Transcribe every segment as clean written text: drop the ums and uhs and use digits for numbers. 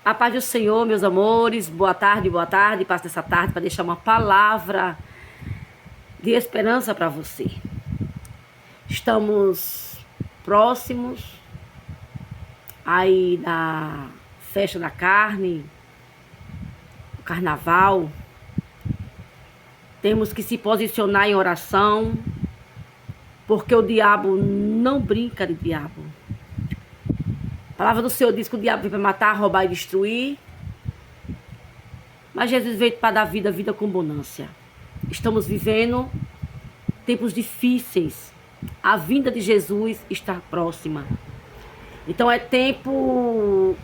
A paz do Senhor, meus amores, boa tarde, passo essa tarde para deixar uma palavra de esperança para você. Estamos próximos aí da festa da carne, o carnaval. Temos que se posicionar em oração, porque o diabo não brinca de diabo. A palavra do Senhor diz que o diabo veio para matar, roubar e destruir. Mas Jesus veio para dar vida, vida com abundância. Estamos vivendo tempos difíceis. A vinda de Jesus está próxima. Então é tempo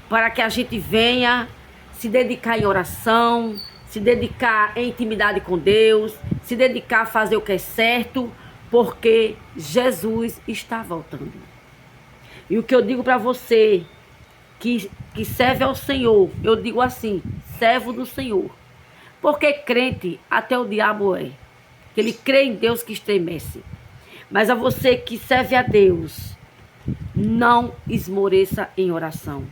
para que a gente venha se dedicar em oração, se dedicar em intimidade com Deus, se dedicar a fazer o que é certo, porque Jesus está voltando. E o que eu digo para você que serve ao Senhor, eu digo assim, servo do Senhor. Porque crente, até o diabo é. Que ele crê em Deus que estremece. Mas a você que serve a Deus, não esmoreça em oração.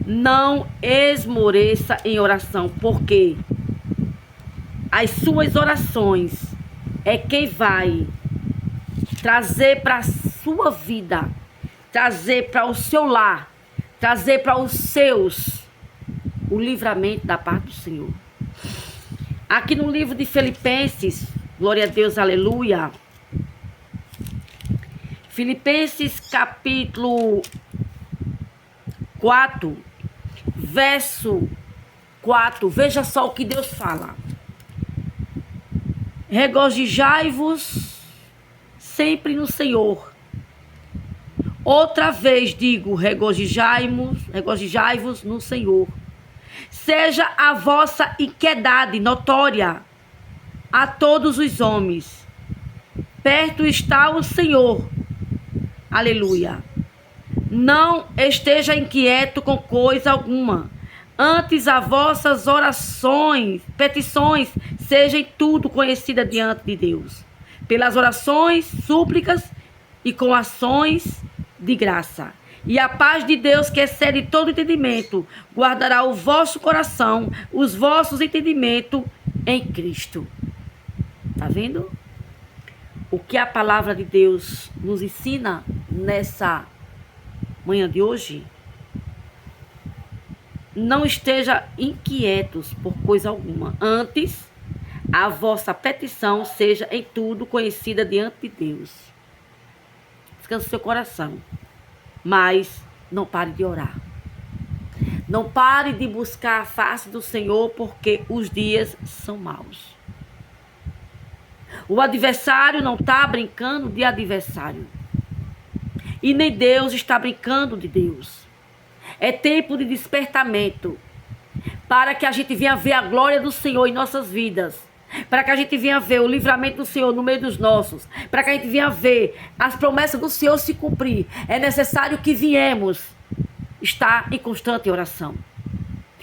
Não esmoreça em oração, porque as suas orações é quem vai trazer para a sua vida, trazer para o seu lar, trazer para os seus o livramento da parte do Senhor. Aqui no livro de Filipenses, glória a Deus, aleluia. Filipenses capítulo 4, verso 4, veja só o que Deus fala. Regozijai-vos sempre no Senhor. Outra vez digo, regozijai-vos no Senhor. Seja a vossa inquietude notória a todos os homens. Perto está o Senhor. Aleluia. Não esteja inquieto com coisa alguma. Antes as vossas orações, petições, sejam tudo conhecidas diante de Deus. Pelas orações, súplicas e com ações de graça. E a paz de Deus, que excede todo entendimento, guardará o vosso coração, os vossos entendimentos em Cristo. Tá vendo? O que a palavra de Deus nos ensina nessa manhã de hoje? Não esteja inquietos por coisa alguma. Antes, a vossa petição seja em tudo conhecida diante de Deus. Descanse seu coração. Mas não pare de orar. Não pare de buscar a face do Senhor, porque os dias são maus. O adversário não está brincando de adversário. E nem Deus está brincando de Deus. É tempo de despertamento. Para que a gente venha ver a glória do Senhor em nossas vidas. Para que a gente venha ver o livramento do Senhor no meio dos nossos. Para que a gente venha ver as promessas do Senhor se cumprir. É necessário que viemos estar em constante oração.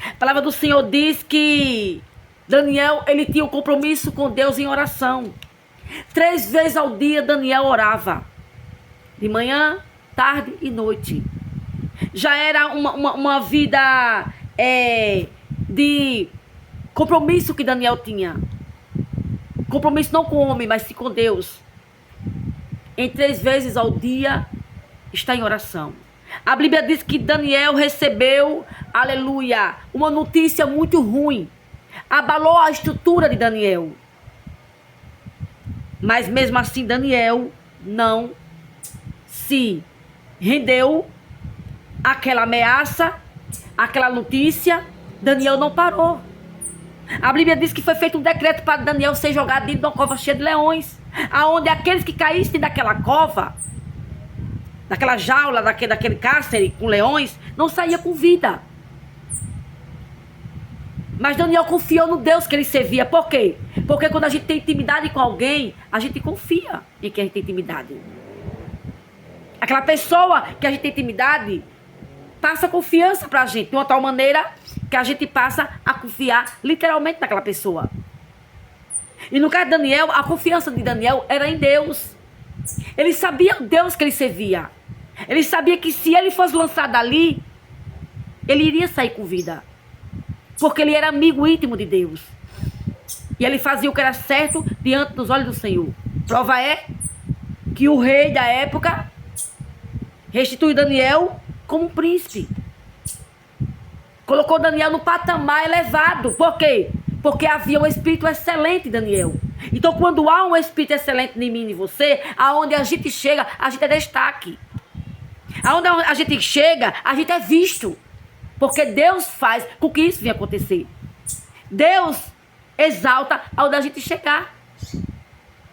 A palavra do Senhor diz que Daniel, ele tinha um compromisso com Deus em oração. 3 vezes ao dia Daniel orava. De manhã, tarde e noite. Já era uma vida de compromisso que Daniel tinha. Compromisso não com o homem, mas sim com Deus. Em 3 vezes ao dia está em oração. A Bíblia diz que Daniel recebeu, aleluia, uma notícia muito ruim. Abalou a estrutura de Daniel. Mas mesmo assim Daniel não se rendeu àquela ameaça, àquela notícia. Daniel não parou. A Bíblia diz que foi feito um decreto para Daniel ser jogado dentro de uma cova cheia de leões, aonde aqueles que caíssem daquela cova, daquela jaula, daquele cárcere com leões, não saía com vida. Mas Daniel confiou no Deus que ele servia. Por quê? Porque quando a gente tem intimidade com alguém, a gente confia em quem a gente tem intimidade. Aquela pessoa que a gente tem intimidade passa confiança pra gente, de uma tal maneira que a gente passa a confiar literalmente naquela pessoa. E no caso de Daniel, a confiança de Daniel era em Deus. Ele sabia o Deus que ele servia. Ele sabia que se ele fosse lançado ali, ele iria sair com vida. Porque ele era amigo íntimo de Deus. E ele fazia o que era certo diante dos olhos do Senhor. Prova é que o rei da época restituiu Daniel como um príncipe. Colocou Daniel no patamar elevado. Por quê? Porque havia um espírito excelente em Daniel. Então, quando há um espírito excelente em mim e em você, aonde a gente chega, a gente é destaque. Aonde a gente chega, a gente é visto. Porque Deus faz com que isso venha acontecer. Deus exalta aonde a gente chegar.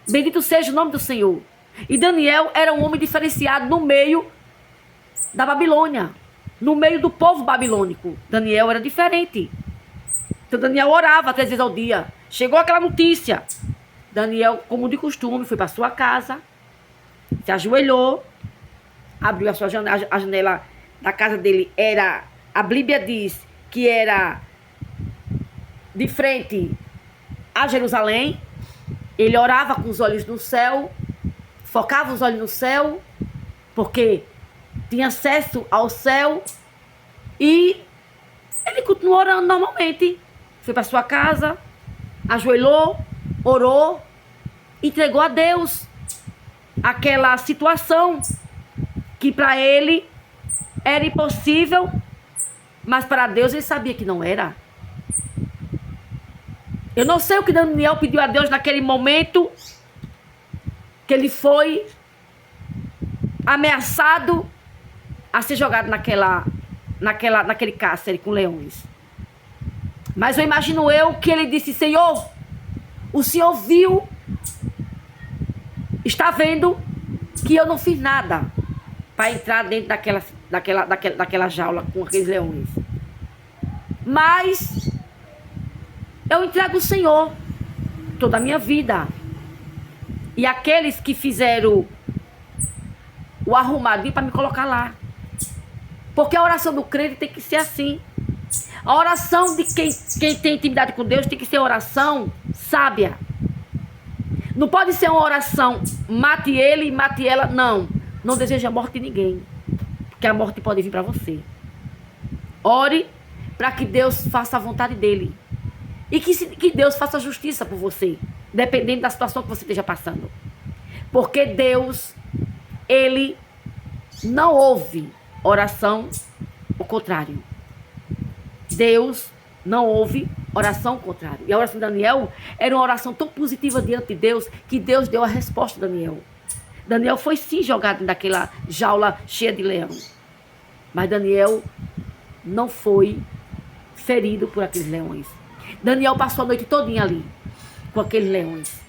Bendito seja o nome do Senhor. E Daniel era um homem diferenciado no meio da Babilônia. No meio do povo babilônico. Daniel era diferente. Então Daniel orava 3 vezes ao dia. Chegou aquela notícia. Daniel, como de costume, foi para sua casa. Se ajoelhou. Abriu a sua janela. A janela da casa dele era... A Bíblia diz que era de frente a Jerusalém. Ele orava com os olhos no céu. Focava os olhos no céu. Porque tinha acesso ao céu. E ele continuou orando normalmente. Foi para sua casa. Ajoelhou. Orou. Entregou a Deus aquela situação que para ele era impossível. Mas para Deus ele sabia que não era. Eu não sei o que Daniel pediu a Deus naquele momento que ele foi ameaçado a ser jogado naquele cárcere com leões. Mas eu imagino que ele disse: Senhor, o Senhor viu, está vendo que eu não fiz nada para entrar dentro daquela jaula com aqueles leões. Mas eu entrego ao Senhor toda a minha vida. E aqueles que fizeram o arrumadinho para me colocar lá. Porque a oração do crente tem que ser assim. A oração de quem tem intimidade com Deus tem que ser oração sábia. Não pode ser uma oração mate ele e mate ela. Não. Não deseja a morte de ninguém. Porque a morte pode vir para você. Ore para que Deus faça a vontade dele. E que Deus faça justiça por você. Dependendo da situação que você esteja passando. Porque Deus, ele não ouve oração ao contrário. Deus não ouve oração ao contrário. E a oração de Daniel era uma oração tão positiva diante de Deus que Deus deu a resposta a Daniel. Daniel foi sim jogado naquela jaula cheia de leão. Mas Daniel não foi ferido por aqueles leões. Daniel passou a noite todinha ali com aqueles leões.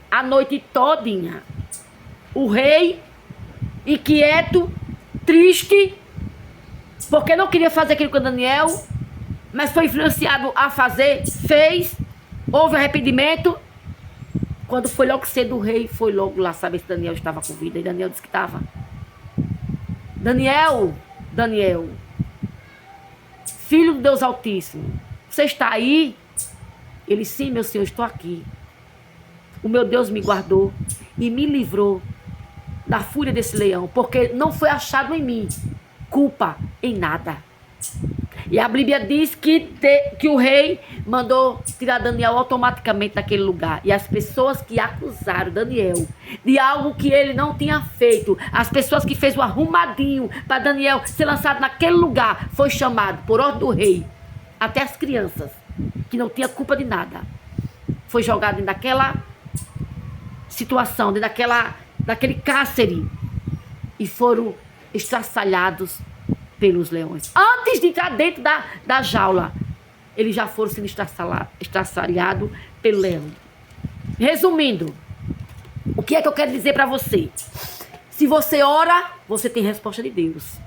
A noite todinha. O rei, inquieto, triste, porque não queria fazer aquilo com Daniel, mas foi influenciado a fazer, fez, houve arrependimento. Quando foi logo cedo, o rei foi logo lá saber se Daniel estava com vida. E Daniel disse que estava. Daniel, filho do Deus Altíssimo, você está aí? Ele: sim, meu Senhor, estou aqui. O meu Deus me guardou e me livrou da fúria desse leão, porque não foi achado em mim culpa em nada. E a Bíblia diz que o rei mandou tirar Daniel automaticamente daquele lugar. E as pessoas que acusaram Daniel de algo que ele não tinha feito, as pessoas que fez o arrumadinho para Daniel ser lançado naquele lugar, foi chamado por ordem do rei. Até as crianças, que não tinham culpa de nada, foi jogado dentro daquela situação, dentro daquele cárcere, e foram estraçalhados pelos leões. Antes de entrar dentro da jaula, eles já foram sendo estraçalhados pelo leão. Resumindo, o que é que eu quero dizer para você? Se você ora, você tem resposta de Deus.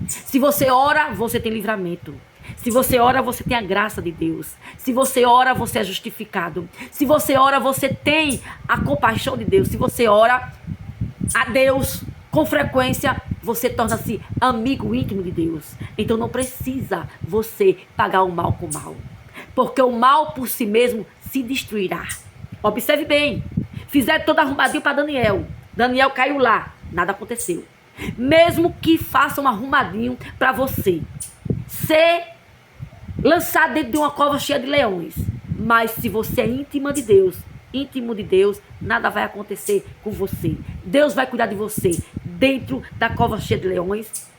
Se você ora, você tem livramento. Se você ora, você tem a graça de Deus. Se você ora, você é justificado. Se você ora, você tem a compaixão de Deus. Se você ora a Deus com frequência, você torna-se amigo íntimo de Deus. Então não precisa você pagar o mal com o mal. Porque o mal por si mesmo se destruirá. Observe bem. Fizeram todo arrumadinho para Daniel. Daniel caiu lá. Nada aconteceu. Mesmo que façam um arrumadinho para você, ser lançado dentro de uma cova cheia de leões. Mas se você é íntima de Deus, íntimo de Deus, nada vai acontecer com você. Deus vai cuidar de você dentro da cova cheia de leões.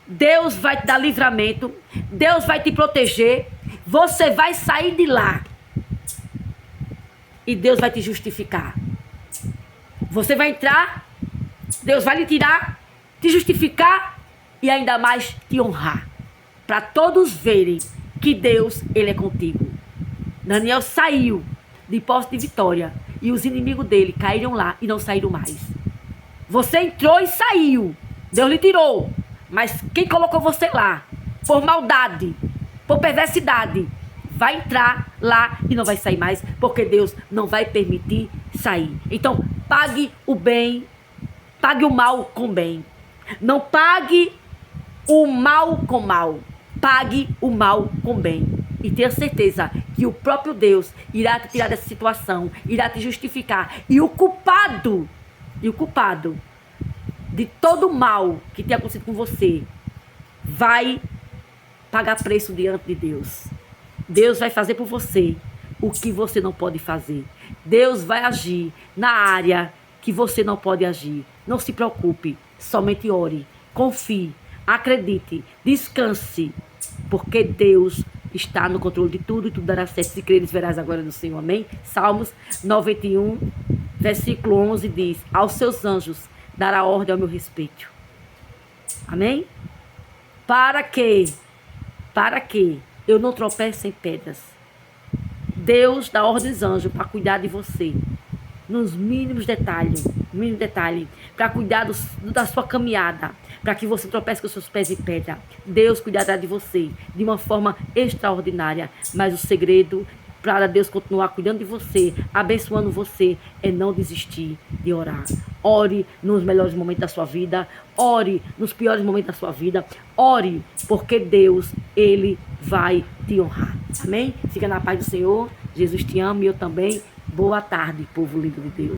Deus vai te dar livramento. Deus vai te proteger. Você vai sair de lá. E Deus vai te justificar. Você vai entrar, Deus vai lhe tirar, te justificar e ainda mais te honrar. Para todos verem que Deus, Ele é contigo. Daniel saiu de posse de vitória e os inimigos dele caíram lá e não saíram mais. Você entrou e saiu. Deus lhe tirou. Mas quem colocou você lá, por maldade, por perversidade, vai entrar lá e não vai sair mais, porque Deus não vai permitir sair. Então, pague o bem, pague o mal com bem. Não pague o mal com mal. Pague o mal com bem. E tenha certeza que o próprio Deus irá te tirar dessa situação, irá te justificar. E o culpado de todo o mal que tenha acontecido com você, vai pagar preço diante de Deus. Deus vai fazer por você o que você não pode fazer. Deus vai agir na área que você não pode agir. Não se preocupe, somente ore, confie, acredite, descanse, porque Deus está no controle de tudo e tudo dará certo. Se creres, verás agora no Senhor. Amém? Salmos 91, versículo 11 diz: aos seus anjos dará ordem ao meu respeito. Amém? Para que eu não tropece em pedras. Deus dá ordem aos anjos para cuidar de você. Nos mínimos detalhes. Para cuidar da sua caminhada. Para que você tropece com os seus pés em pedra. Deus cuidará de você de uma forma extraordinária. Mas o segredo para Deus continuar cuidando de você, abençoando você, é não desistir de orar. Ore nos melhores momentos da sua vida. Ore nos piores momentos da sua vida. Ore, porque Deus, Ele vai te honrar. Amém? Fica na paz do Senhor. Jesus te ama e eu também. Boa tarde, povo lindo de Deus.